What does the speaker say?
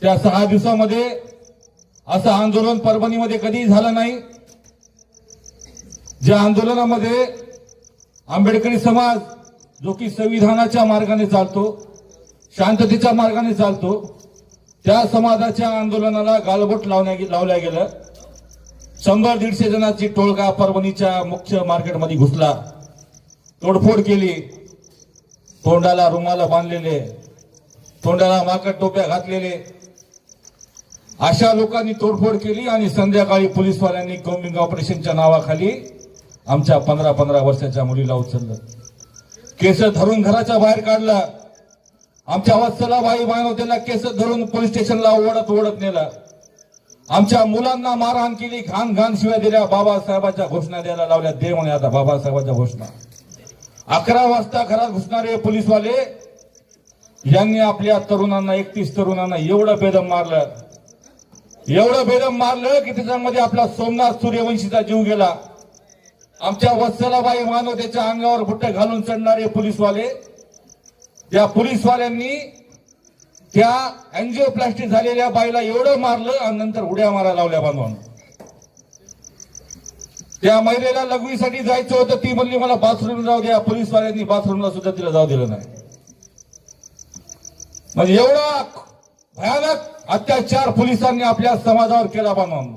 त्या 6 दिवसामध्ये असं आंदोलन परभणीमध्ये कधीही झालं नाही. ज्या आंदोलनामध्ये आंबेडकरी समाज जो की संविधानाच्या मार्गाने चालतो, शांततेच्या मार्गाने चालतो, त्या समाजाच्या आंदोलनाला गालबोट लावल्या गेलं. 100-150 जणांची टोळका परभणीच्या मुख्य मार्केटमध्ये घुसला, तोडफोड केली, तोंडाला रुमाला बांधलेले, तोंडाला माकड टोप्या घातलेले अशा लोकांनी तोडफोड केली आणि संध्याकाळी पोलीसवाल्यांनी कॉम्बिंग ऑपरेशनच्या नावाखाली आमच्या 15-15 वर्षाच्या मुलीला उचललं, केस धरून घराच्या बाहेर काढलं. आमच्या वत्सलाबाई मानवतेला केस धरून पोलीस स्टेशनला ओढत नेलं. आमच्या मुलांना मारहाण केली, घाण घाण शिव्या दिल्या, बाबासाहेबांच्या घोषणा द्यायला लावल्या. दे म्हणे आता बाबासाहेबांच्या घोषणा. 11 वाजता घरात घुसणारे पोलीसवाले यांनी आपल्या तरुणांना 31 तरुणांना एवढं बेदम मारलं की त्याच्यामध्ये आपला सोमनाथ सूर्यवंशीचा जीव गेला. आमच्या वत्सलाबाई मानवतेच्या अंगावर बुट्टे घालून चढणारे पोलीसवाले, त्या पोलीसवाल्यांनी त्या अँजिओप्लास्टी झालेल्या बाईला एवढं मारलं आणि नंतर उड्या मारायला लावल्या बांधून. त्या महिलेला लघवीसाठी जायचं होतं, ती म्हणली मला बाथरूमला जाऊ द्या. पोलीसवाल्यांनी बाथरूमला सुद्धा तिला जाऊ दिलं नाही. म्हणजे एवढा भयानक अत्याचार पोलिसांनी आपल्या समाजावर केला बांधून.